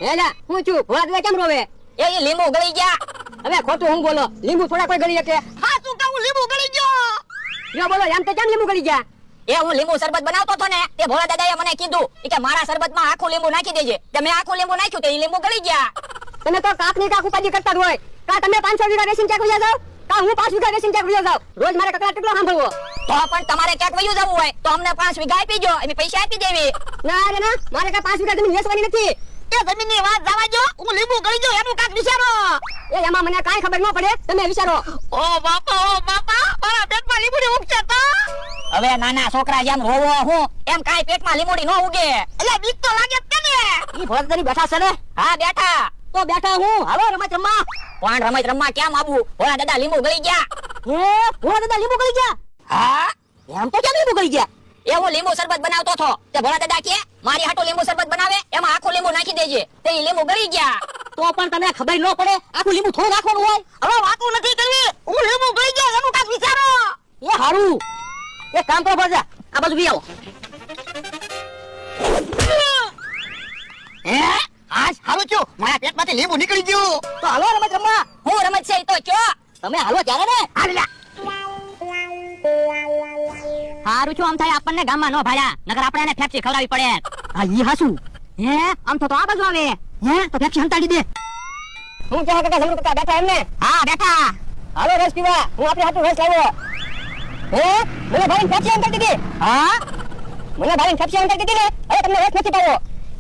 એલા હું છું ભોળા દાદા કેમ રોવે? એ લીંબુ ગળી ગયા. હવે ખોટું હું બોલો, લીંબુ થોડા કોઈ ગળી શકે? હા શું કહું, લીંબુ ગળી ગયો. યો બોલો, એમ તો કેમ લીંબુ ગળી ગયા? એ હું લીંબુ શરબત બનાવતો હતો ને, તે ભોળા દાદાએ મને કીધું કે મારા શરબતમાં આખું લીંબુ નાખી દેજે. તે મેં આખું લીંબુ નાખ્યું તે લીંબુ ગળી ગયા. તમે તો કાકની કાક ઉપાજી કરતા જ હોય. કા તમે 500 વીઘા રેશિંગ ચેક વિયા જાવ, કા હું 5 વીઘા રેશિંગ ચેક વિયા જાવ. રોજ મારે કકડા કેટલો સાંભળવો? તો પણ તમારે ક્યાંક વયું જવું હોય તો અમને 5 વીઘા આપી દો, અમે પૈસા આપી દેવી. ના રે ના, મારે કા 5 વીઘા જમીન વેચવાની નથી. એ જમીનની વાત જવા દો, હું લીંબુ ગળી ગયો એનું કાક વિચારો. એ એમાં મને કાઈ ખબર ન પડે, તમે વિચારો. ઓ બાપા મારા પેટમાં લીંબુડી ઉગશે તો. હવે નાના છોકરા જેમ રોવો હું એમ કાઈ પેટમાં લીંબુડી ન ઉગે. એટલે બીક તો લાગે જ ને. ઈ ભોળા દાદાની બેઠા છે ને? હા બેઠા. તો બેઠા હું, હાલો રમત રમવા. પણ રમત રમવા કેમ આવું? ભોળા દાદા લીંબુ ગળી ગયા. હે ભોળા દાદા લીંબુ ગળી ગયા? હા એમ તો કેમ લીંબુ ગળી ગયા? એ હું લીંબુ શરબત બનાવતો હતો, તે ભોળા દાદા કે મારી હાટુ લીંબુ શરબત બનાવે એમાં આખું લીંબુ નાખી દેજે, તે લીંબુ ગળી ગયા. તો પણ તમને ખબર ન પડે, આખું લીંબુ થોડું નાખવાનું હોય? હવે વાતું નથી કરવી, હું લીંબુ ગળી ગયો એનું કાક વિચારો. એ હારું, એ કામ કરો ભોળા, આ બાજુ બી આવો. હે આજ હારું છું, મારા પેટમાંથી લીંબુ નીકળી ગયું. તો હાલો રમત રમવા. હું રમત છે ઈ તો કયો. તમે હાલો ત્યારે ને. હાલ્યા. હારું છું, આમ થાય આપણને ગામમાં નો ભાડ્યા, નકર આપણે એને ફેફસી ખવડાવી પડે. હા ઈ હાસુ. હે આમ તો આ બાજુ આવે. હે તો ફેફસી હંતાડી દે. હું કહે કાકા જમરૂ કાકા બેઠા એમને? હા બેઠા. હાલો રસ પીવા, હું આપણી હાટુ રસ લાવ્યો. હે મને ભાઈ ફેફસી હંતાડી દીધી. હા મને ભાઈ ફેફસી હંતાડી દીધી ને, હવે તમને રસ નથી પાવો.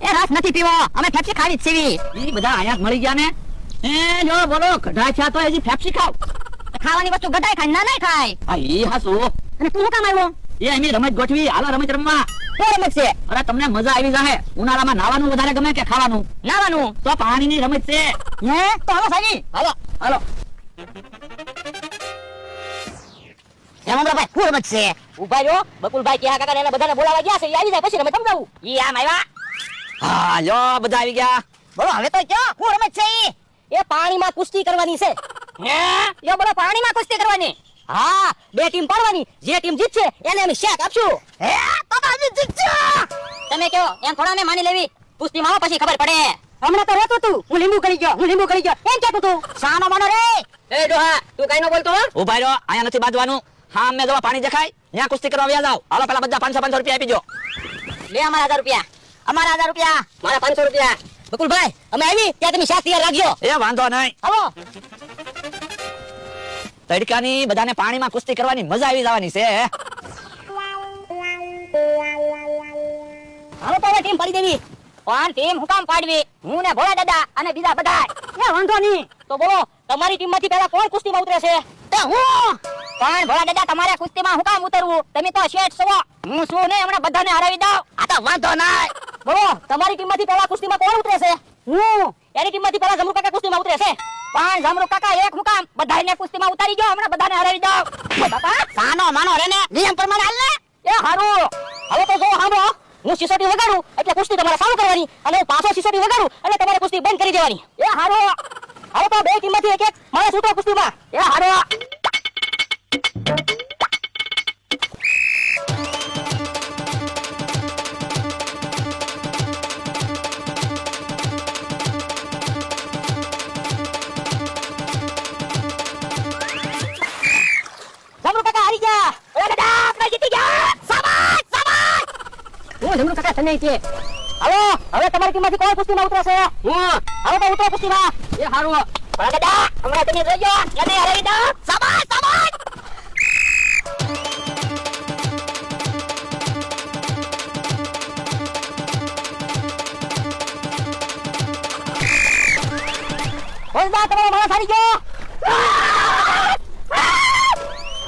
એ રસ નથી પીવો, અમે ફેફસી ખાવી જ છીએ. ઈ બધા આયા મળી ગયા ને. એ જો બોલો, કઢા છે તો હજી ફેફસી ખાવ. ખાવાની વસ્તુ ગટાય ખાય ના નહીં ખાય. હા ઈ હાસુ. અને તું શું કામ આવ્યો? એ એમી રમત ગોઠવી, હાલો રમત રમવા. શું રમત છે? અરે તમને મજા આવી જાહે. ઉનાળામાં નાવાનું વધારે ગમે કે ખાવાનું? નાવાનું. તો પાણીની રમત છે. હે તો હાલો સાજી. હાલો હાલો. હેમંતભાઈ શું રમત છે? ઉભા રહ્યો, બકુલભાઈ કે કાકા એને બધાને બોલાવા ગયા છે, ઈ આવી જાય પછી રમત સમજાવું. ઈ આમ આવ્યા. હા યો બધા આવી ગયા. બોલો હવે તો કયો શું રમત છે ઈ? એ પાણીમાં કુસ્તી કરવાની છે. હે યો બોલો પાણીમાં કુસ્તી કરવાની. હા, બે ટીમ પાડવાની, જે ટીમ જીતશે એને અમે શેક આપશું. હે તો અમે જીતશું. તમે કયો એમ થોડા ને માની લેવી, કુસ્તીમાં આવો પછી ખબર પડે. હમણાં તો રહેતો તું, હું લીંબુ ગળી ગયો, હું લીંબુ ગળી ગયો એમ કહેતો તું. સાનો માનો રે. એ ડોહા, તું કઈ ન બોલતો હો? ઉભા રહ્યો, અહીંયા નથી બાંધવાનું. હા મેં જોવા પાણી દેખાય ત્યાં કુસ્તી કરવા વ્યા જાવ. હાલો પેલા બધા 500 રૂપિયા આપી દો. લે અમારા 1000 રૂપિયા. અમારા 1000 રૂપિયા. મારા 500 રૂપિયા. બકુલભાઈ અમે આવી ત્યાં તમે શાક તૈયાર રાખજો. એ વાંધો નહીં. હાલો. તડકાની બધાને પાણીમાં કુસ્તી કરવાની મજા આવી જવાની છે. હાલો તો હવે ટીમ પાડી દેવી. પણ ટીમ હું કામ પાડવી? હું ને ભોળા દાદા અને બીજા બધા. એ વાંધો નહીં. તો બોલો, તમારી ટીમમાંથી પહેલા કોણ કુસ્તીમાં ઉતરે છે? તો હું. પણ ભોળા દાદા તમારે કુસ્તીમાં હું કામ ઉતરવું? તમે તો શેઠ છો. હું શું ને હમણાં બધાને હરાવી દઉં. આ તો વાંધો નહીં. બોલો, તમારી ટીમમાંથી પહેલા કુસ્તીમાં કોણ ઉતરે છે? હું. એની ટીમમાંથી પહેલા જમરૂ કાકા કુસ્તીમાં ઉતરે છે. પણ જમરૂ કાકા એક હું કામ બધાને કુસ્તીમાં ઉતારી ગયો, હમણાં બધાને હરાવી દઉં. બાપા સાનો માનો રે ને, નિયમ પ્રમાણે હાલ ને. એ હારું. હવે તો જો સાંભળો, હું સિસોટી વગાડું એટલે કુસ્તી તમારે ચાલુ કરવાની, અને હું પાછો સિસોટી વગાડું એટલે તમારે કુસ્તી બંધ કરી દેવાની. એ હારું. હવે તો બે ટીમમાંથી એક એક માણસ ઉતરો કુસ્તીમાં. એ હારું. જમરૂ કાકા હારી ગયા. ભોળા દાદા આપણે જીતી ગયા. શાબાશ શાબાશ. હું જમરૂ કાકા તમે છે. હાલો, હવે તમારી ટીમમાંથી કોણ કુસ્તીમાં ઉતરે છે? હું. હવે તો ઉતરો કુસ્તીમાં. એ હારું. ભોળા દાદા હમણાં તમે જોજો, એને હરાવી દઉં. શાબાશ શાબાશ. બોલદા તમારો માણસ હારી ગયો.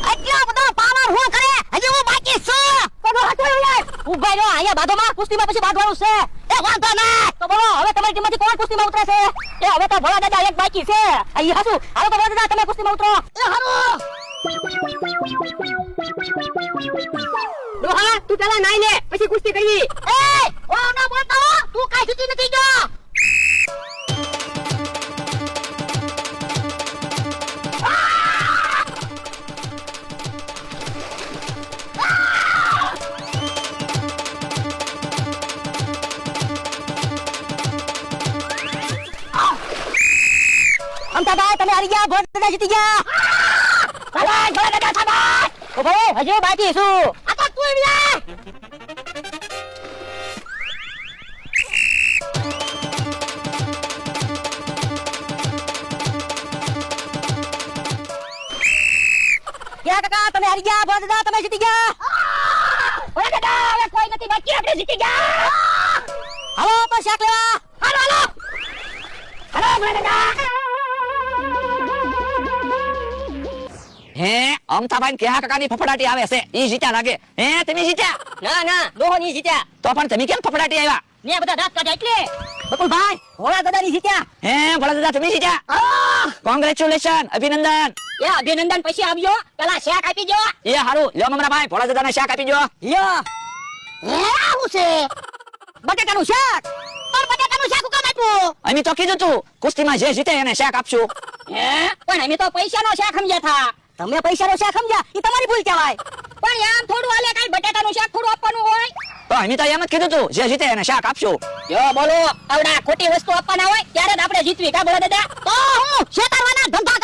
આટલો બધો પાવર હું કરે, હજી હું બાકી છું. તો હટો યાર. ઉભા રહ્યો, અહીંયા બાધોમાં કુસ્તીમાં પછી બાંધવાનું છે. એ વાંધો નહીં. તો બોલો, હવે તમારી ટીમમાંથી કોણ કુસ્તીમાં ઉતરે છે? એ હવે તો ભોળા દાદા એક બાકી છે. અહીં હાસુ. હાલો તો ભોળા દાદા તમે કુસ્તીમાં ઉતરો. એ હારું. ડોહા, તું પેલા નાઈ લે, પછી કુસ્તી કરવી. એ ઓ ના બોલતો, તું કાઈ જીતી નથી ગયો. અમતાભાઈ તમે હારી ગયા, ભોળા દાદા જીતી ગયા. શાબાશ, ભોળા દાદા, શાબાશ. ઓ ભાઈ, હજી બાકી શું? આ તો તું લ્યા. ક્યાં કાકા તમે હારી ગયા, ભોળા દાદા તમે જીતી ગયા. ભોળા દાદા હવે કોઈ નથી બાકી, આપણે જીતી ગયા. હાલો તો શાક લેવા. હાલો હાલો હાલો ભોળા દાદા. હે અમતાભાઈ કેહા કાકાની ફફડાટી આવે છે ઈ જીત્યા લાગે. હે તમે જીત્યા? ના ના ડોહો ની જીત્યા. તો પણ તમે કેમ ફફડાટી આવ્યા? ને બધા દાંત કાઢ્યા એટલે. બકુલભાઈ ભોળા દાદા ની જીત્યા. હે ભોળા દાદા તમે જીત્યા? કોંગ્રેચ્યુલેશન, અભિનંદન. એ અભિનંદન પછી આવ્યો, પેલા શાક આપી જો. એ હારું, લ્યો મમરાભાઈ ભોળા દાદાને શાક આપી જો. લ્યો હે આવું છે. બટાકાનું શાક. પણ બટાકાનું શાક કામ આપ્યું. અમે તો કીધું તું કુસ્તીમાં જે જીતે એને શાક આપશું. હે પણ અમે તો પૈસાનો શાક સમજ્યા થા. તમે પૈસાનો શાક સમજ્યા ઈ તમારી ભૂલ કહેવાય. પણ એમ થોડું હાલે, કાઈ બટાકાનું શાક થોડું આપવાનું હોય. તો અમે તો એમ જ કીધું તું જે જીતે એને શાક આપશું. યો બોલો આવડા ખોટી વસ્તુ આપવાના હોય ત્યારે જ આપણે જીતવી કા ભોળા દાદા. તો હું શેતારવાના ધંધા